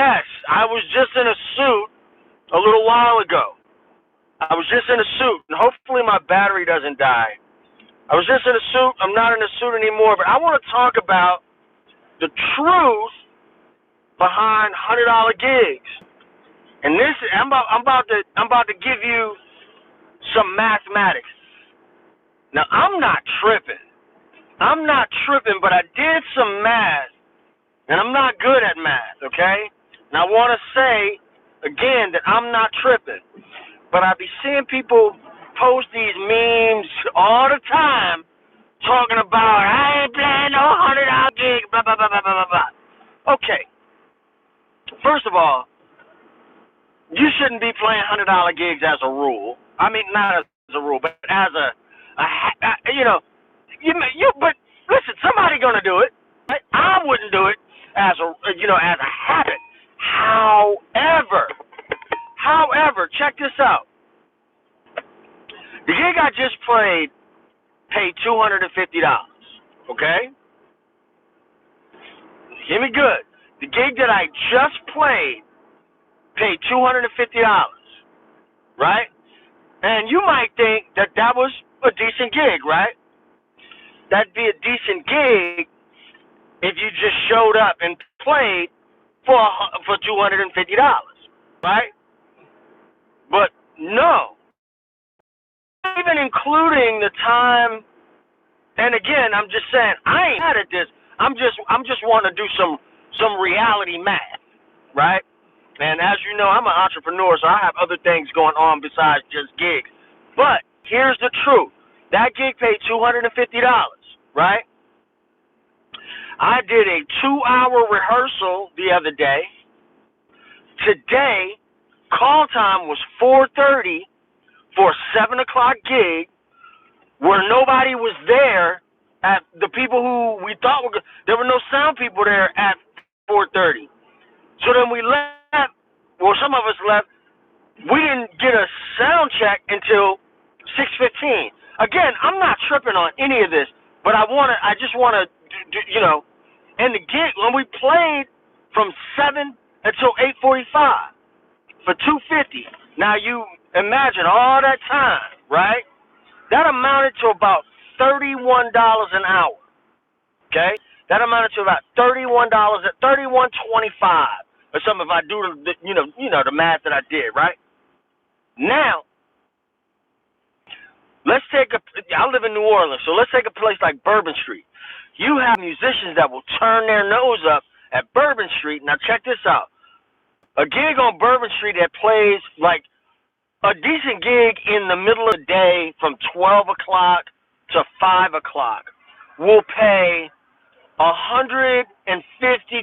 Yes, I was just in a suit a little while ago. I was just in a suit, and hopefully my battery doesn't die. I was just in a suit. I'm not in a suit anymore, but I want to talk about the truth behind $100 gigs. And this, I'm about to give you some mathematics. Now, I'm not tripping. But I did some math, and I'm not good at math, okay? And I want to say, again, that I'm not tripping. But I be seeing people post these memes all the time talking about, I ain't playing no $100 gig, blah, blah, blah, blah, blah, blah. Okay. First of all, you shouldn't be playing $100 gigs as a rule. I mean, not as a rule, but as but listen, somebody gonna do it. Right? I wouldn't do it as a habit. However, check this out. The gig I just played paid $250. Okay? Hear me good. The gig that I just played paid $250. Right? And you might think that was a decent gig, right? That'd be a decent gig if you just showed up and played for $250, right? But no, even including the time. And again, I'm just saying I ain't mad at this. I'm just wanting to do some reality math, right? And as you know, I'm an entrepreneur, so I have other things going on besides just gigs. But here's the truth: that gig paid $250, right? I did a 2-hour rehearsal the other day. Today, call time was 4:30 for a 7 o'clock gig where nobody was there. At the people who we thought were, there were no sound people there at 4:30. So then we left. Well, some of us left. We didn't get a sound check until 6:15. Again, I'm not tripping on any of this, but I just want to, and the gig, when we played from 7 until 8:45 for $250. Now you imagine all that time, right? That amounted to about $31 an hour. Okay? That amounted to about $31 at $31.25 or something if I do the math that I did, right? Now, I live in New Orleans, so let's take a place like Bourbon Street. You have musicians that will turn their nose up at Bourbon Street. Now check this out. A gig on Bourbon Street that plays like a decent gig in the middle of the day from 12 o'clock to 5 o'clock will pay $150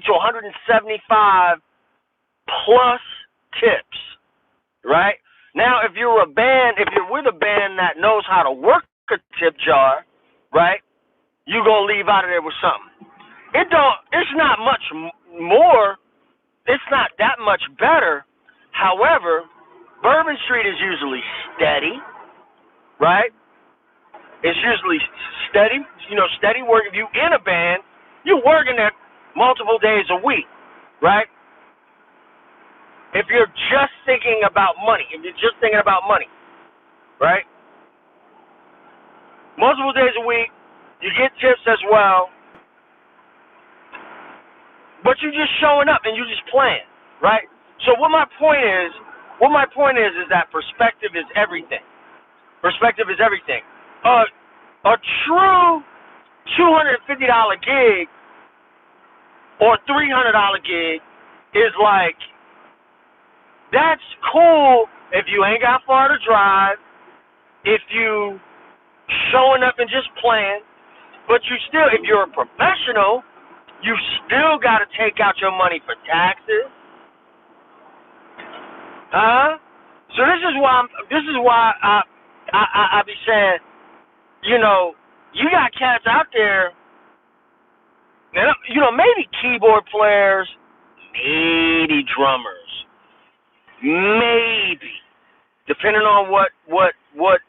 to $175 plus tips, right? Now, if you're with a band that knows how to work a tip jar, right, you're going to leave out of there with something. It's not much more. It's not that much better. However, Bourbon Street is usually steady, right? It's usually steady, steady work. If you're in a band, you're working there multiple days a week, right? If you're just thinking about money, right? Multiple days a week, you get tips as well, but you're just showing up and you're just playing, right? So what my point is that perspective is everything. Perspective is everything. A true $250 gig or $300 gig is like, that's cool if you ain't got far to drive, if you showing up and just playing, but if you're a professional, you still got to take out your money for taxes. So this is why I be saying, you got cats out there, maybe keyboard players, maybe drummers, maybe, depending on what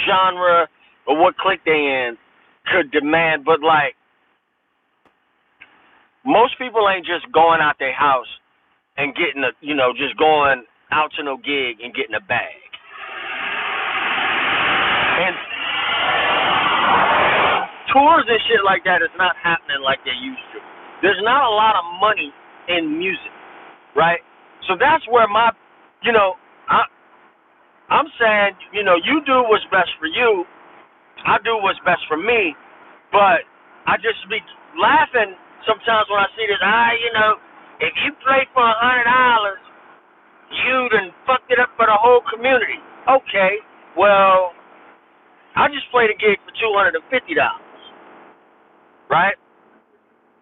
genre or what clique they in could demand, but like, most people ain't just going out their house and getting a, just going out to no gig and getting a bag. And tours and shit like that is not happening like they used to. There's not a lot of money in music, right? So that's where I'm saying, you do what's best for you. I do what's best for me. But I just be laughing sometimes when I see this. If you play for $100, you done fucked it up for the whole community. Okay, well, I just played a gig for $250, right?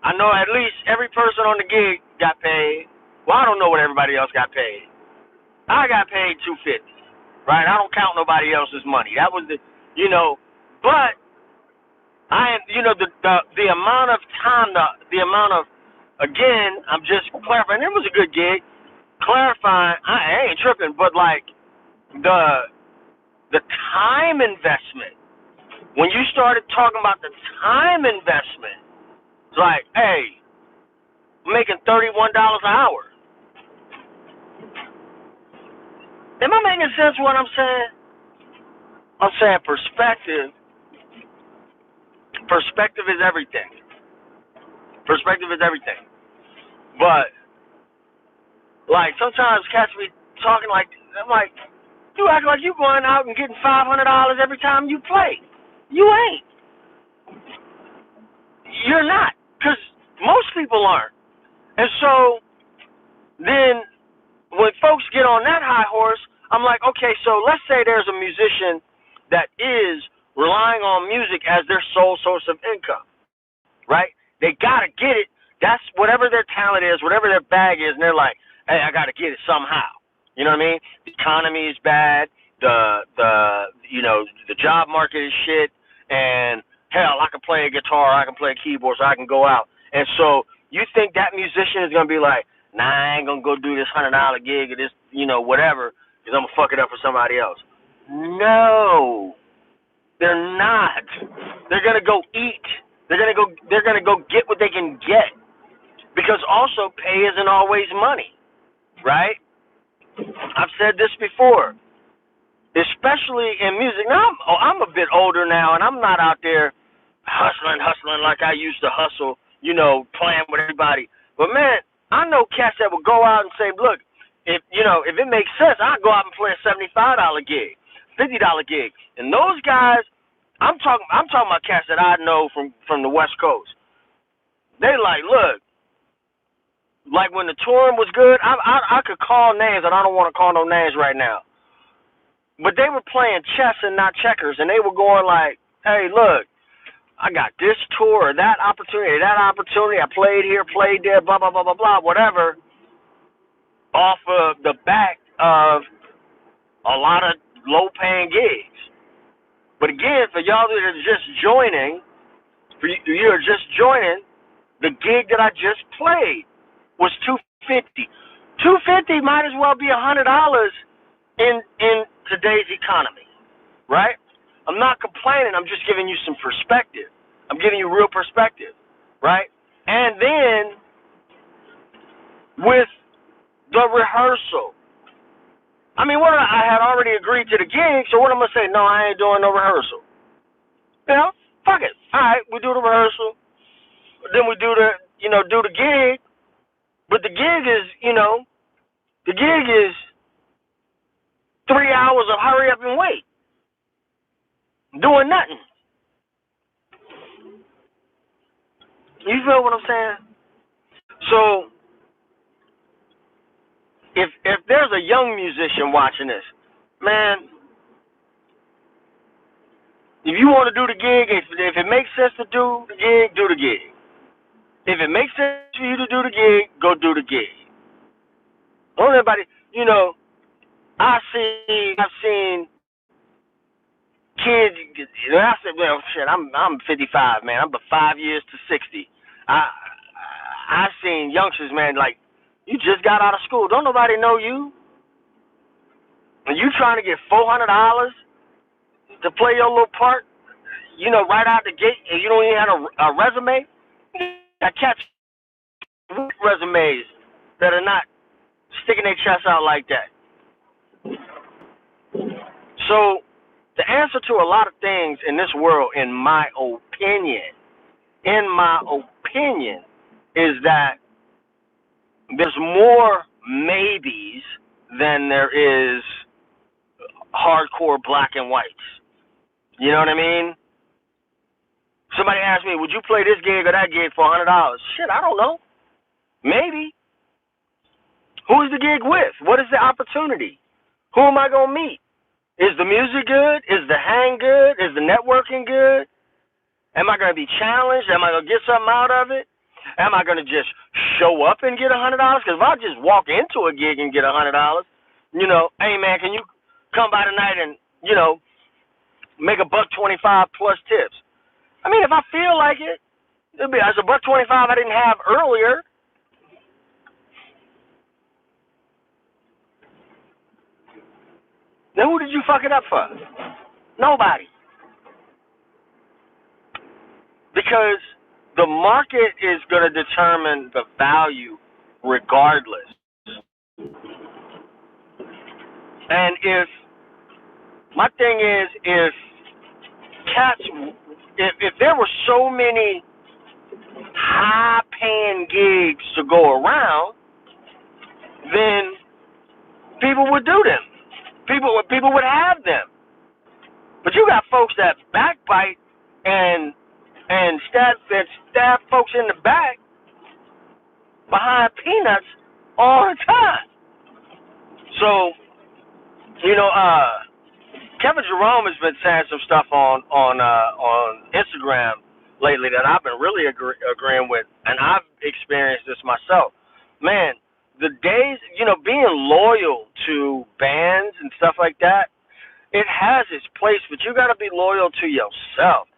I know at least every person on the gig got paid. Well, I don't know what everybody else got paid. I got paid $250, right? I don't count nobody else's money. That was but the amount of time, the amount of, again, I'm just clarifying. It was a good gig. Clarifying, I ain't tripping, but like the time investment. When you started talking about the time investment, it's like, hey, I'm making $31 an hour. Am I making sense what I'm saying? I'm saying perspective. Perspective is everything. Perspective is everything. But, like, sometimes cats be talking like, I'm like, you act like you going out and getting $500 every time you play. You ain't. You're not. Because most people aren't. And so, then, when folks get on that high horse, I'm like, okay, so let's say there's a musician that is relying on music as their sole source of income, right? They got to get it. That's whatever their talent is, whatever their bag is, and they're like, hey, I got to get it somehow. You know what I mean? The economy is bad. The job market is shit. And, hell, I can play a guitar, I can play a keyboard, so I can go out. And so you think that musician is going to be like, nah, I ain't going to go do this $100 gig or this, whatever, because I'm going to fuck it up for somebody else. No, they're not. They're going to go eat. They're going to go get what they can get. Because also pay isn't always money, right? I've said this before, especially in music. Now, I'm a bit older now, and I'm not out there hustling like I used to hustle, playing with everybody. But, man, I know cats that will go out and say, look, if it makes sense, I'll go out and play a $75 gig, $50 gig. And those guys, I'm talking about cats that I know from the West Coast. They like, look, like when the touring was good, I could call names, and I don't want to call no names right now. But they were playing chess and not checkers, and they were going like, hey, look, I got this tour, that opportunity. I played here, played there, blah, blah, blah, blah, blah, whatever, off of the back of a lot of low-paying gigs. But again, for y'all that are just joining, the gig that I just played was $250. $250 might as well be $100 in today's economy, right? I'm not complaining. I'm just giving you some perspective. I'm giving you real perspective, right? And then with the rehearsal, I mean, I had already agreed to the gig, so what am I going to say? No, I ain't doing no rehearsal. Fuck it. All right, we do the rehearsal. Then we do the gig. But the gig is, 3 hours of hurry up and wait. Doing nothing. You feel what I'm saying? So, if there's a young musician watching this, man, if you want to do the gig, if it makes sense to do the gig, do the gig. If it makes sense for you to do the gig, go do the gig. Don't everybody, I've seen kids. I said, well, shit, I'm 55, man. I'm about 5 years to 60. I've seen youngsters, man, like, you just got out of school. Don't nobody know you. And you trying to get $400 to play your little part, right out the gate, and you don't even have a resume. I catch resumes that are not sticking their chest out like that. So the answer to a lot of things in this world, in my opinion, is that there's more maybes than there is hardcore black and whites. You know what I mean? Somebody asked me, would you play this gig or that gig for $100? Shit, I don't know. Maybe. Who is the gig with? What is the opportunity? Who am I going to meet? Is the music good? Is the hang good? Is the networking good? Am I going to be challenged? Am I going to get something out of it? Am I going to just show up and get $100? Because if I just walk into a gig and get $100, you know, hey, man, can you come by tonight and, you know, make $1.25 plus tips? I mean, if I feel like it, it'll be as $1.25 I didn't have earlier. Then who did you fuck it up for? Nobody. Because the market is going to determine the value regardless. And my thing is, if there were so many high-paying gigs to go around, then people would do them. People would have them. But you got folks that backbite and stab folks in the back behind peanuts all the time. So, you know, Kevin Jerome has been saying some stuff on Instagram lately that I've been really agreeing with, and I've experienced this myself. Man, the days, you know, being loyal to bands and stuff like that, it has its place, but you got to be loyal to yourself.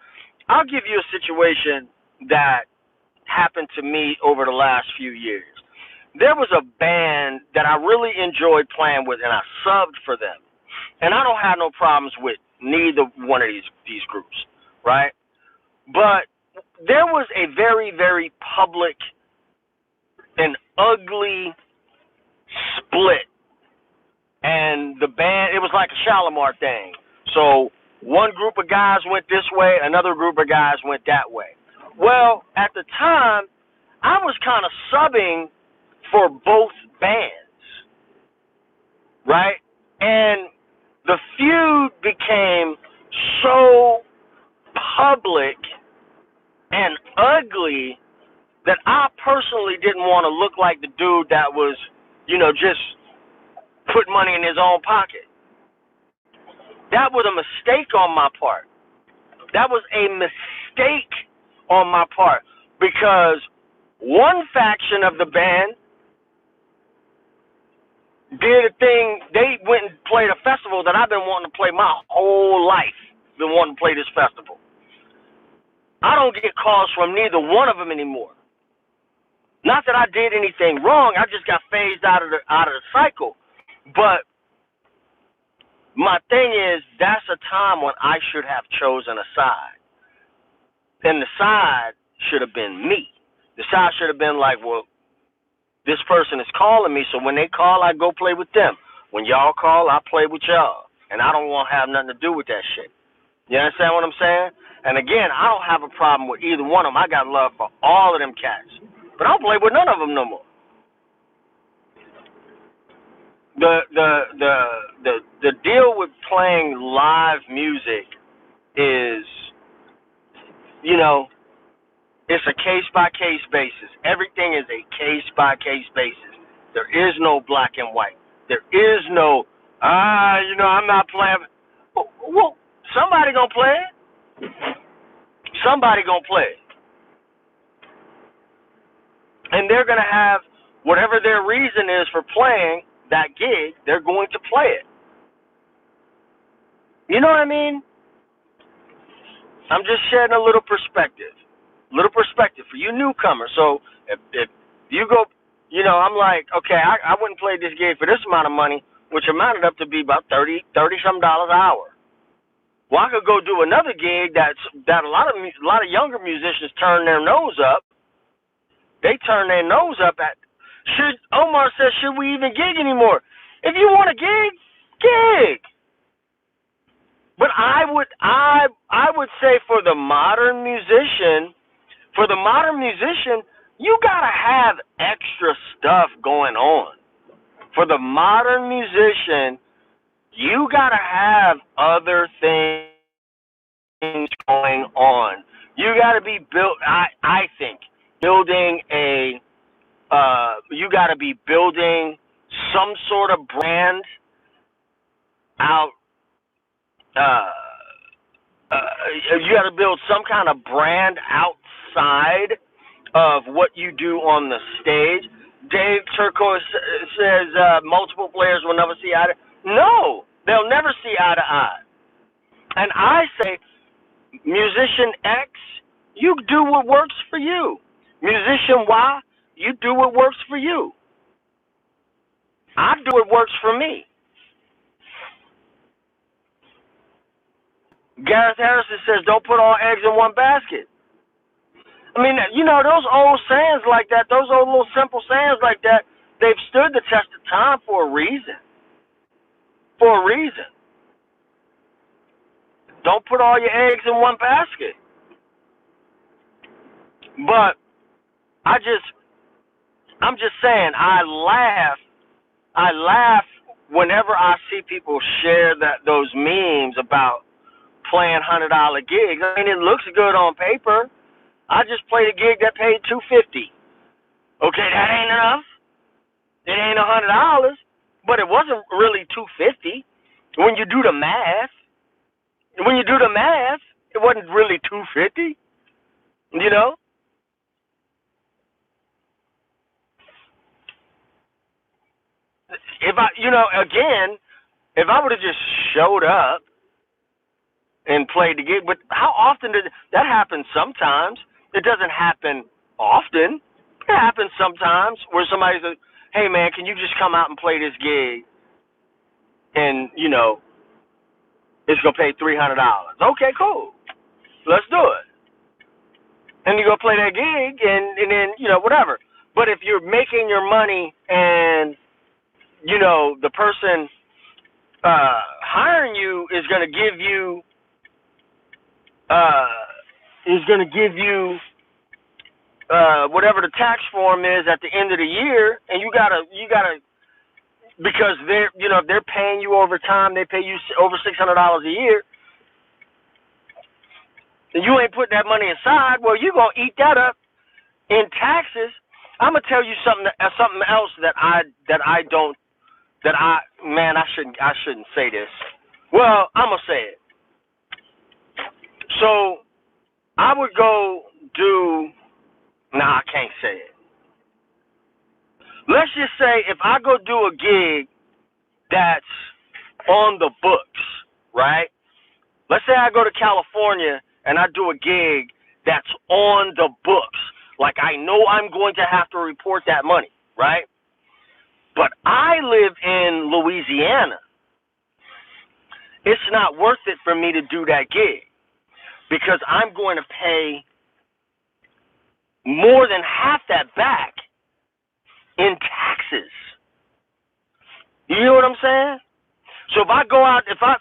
I'll give you a situation that happened to me over the last few years. There was a band that I really enjoyed playing with, and I subbed for them. And I don't have no problems with neither one of these groups, right? But there was a very, very public and ugly split. And the band, it was like a Shalimar thing. So one group of guys went this way, another group of guys went that way. Well, at the time, I was kind of subbing for both bands, right? And the feud became so public and ugly that I personally didn't want to look like the dude that was, you know, just put money in his own pocket. That was a mistake on my part. That was a mistake on my part because one faction of the band did a thing. They went and played a festival that I've been wanting to play my whole life. Been wanting to play this festival. I don't get calls from neither one of them anymore. Not that I did anything wrong. I just got phased out of the cycle. But my thing is, that's a time when I should have chosen a side. And the side should have been me. The side should have been like, well, this person is calling me, so when they call, I go play with them. When y'all call, I play with y'all. And I don't want to have nothing to do with that shit. You understand what I'm saying? And again, I don't have a problem with either one of them. I got love for all of them cats. But I don't play with none of them no more. The deal with playing live music is, you know, it's a case-by-case basis. Everything is a case-by-case basis. There is no black and white. There is no, you know, I'm not playing. Well, somebody gonna play it. Somebody gonna play it. And they're gonna have whatever their reason is for playing that gig, they're going to play it. You know what I mean? I'm just sharing a little perspective for you newcomers. So if you go, you know, I'm like, okay, I wouldn't play this gig for this amount of money, which amounted up to be about $30 some an hour. Well, I could go do another gig that a lot of younger musicians turn their nose up. They turn their nose up at. Omar says, should we even gig anymore? If you want to gig, gig. But I would say for the modern musician, you gotta have extra stuff going on. For the modern musician, you gotta have other things going on. You gotta be built. I think building a. You gotta be building some sort of brand out. Uh, you got to build some kind of brand outside of what you do on the stage. Dave Turcos says multiple players will never see eye to. No, they'll never see eye to eye. And I say, musician X, you do what works for you. Musician Y, you do what works for you. I do what works for me. Gareth Harrison says, don't put all eggs in one basket. I mean, those old sayings like that, those old little simple sayings like that, they've stood the test of time for a reason. For a reason. Don't put all your eggs in one basket. But I'm just saying, I laugh whenever I see people share those memes about playing $100 gigs. I mean, it looks good on paper. I just played a gig that paid $250. Okay, that ain't enough. It ain't $100, but it wasn't really $250. When you do the math, it wasn't really $250. You know. If if I would have just showed up and played the gig, but how often did that happen? Sometimes. It doesn't happen often. It happens sometimes where somebody says, hey man, can you just come out and play this gig? And, it's going to pay $300. Okay, cool. Let's do it. And you go play that gig and then, whatever. But if you're making your money and, the person hiring you is going to give you whatever the tax form is at the end of the year, and you gotta because they're paying you over time, they pay you over $600 a year, and you ain't putting that money aside. Well, you gonna eat that up in taxes. I'm gonna tell you something else I shouldn't say this. Well, I'm gonna say it. So I would go do. Nah, I can't say it. Let's just say if I go do a gig that's on the books, right? Let's say I go to California and I do a gig that's on the books. Like I know I'm going to have to report that money, right? But I live in Louisiana. It's not worth it for me to do that gig because I'm going to pay more than half that back in taxes. You know what I'm saying? So if I go out, if I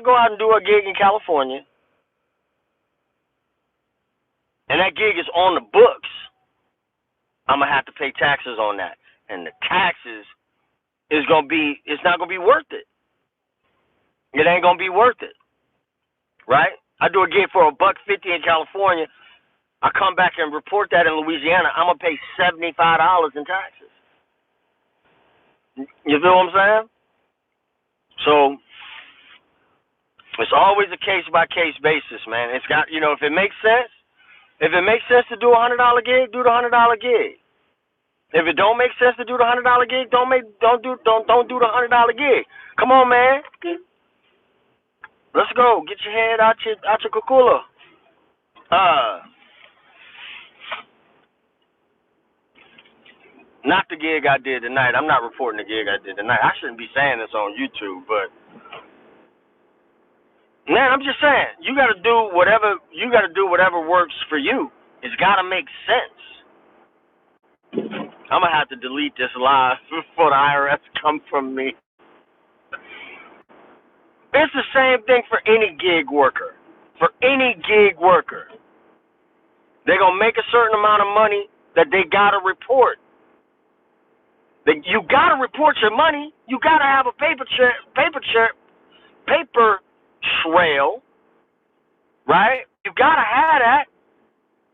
go out and do a gig in California, and that gig is on the books, I'm gonna have to pay taxes on that, and the taxes it's not gonna be worth it. It ain't gonna be worth it, right? I do a gig for $150 in California. I come back and report that in Louisiana, I'm going to pay $75 in taxes. You feel what I'm saying? So, it's always a case-by-case basis, man. It's got, if it makes sense to do a $100 gig, do the $100 gig. If it don't make sense to do the $100 gig, don't do the $100 gig. Come on, man. Let's go. Get your head out your kukula. Not the gig I did tonight. I'm not reporting the gig I did tonight. I shouldn't be saying this on YouTube, but man, I'm just saying, you gotta do whatever works for you. It's gotta make sense. I'm going to have to delete this live before the IRS come from me. It's the same thing for any gig worker. For any gig worker. They're going to make a certain amount of money that they got to report. You got to report your money. You got to have a paper trail, right? You got to have that.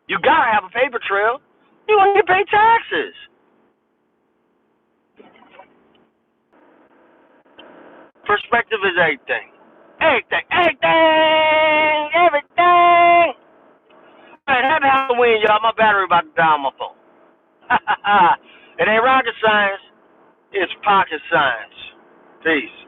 You got to have a paper trail. You want to pay taxes. Perspective is everything. Everything. All right, happy Halloween, y'all. My battery about to die on my phone. It ain't rocket science. It's pocket science. Peace.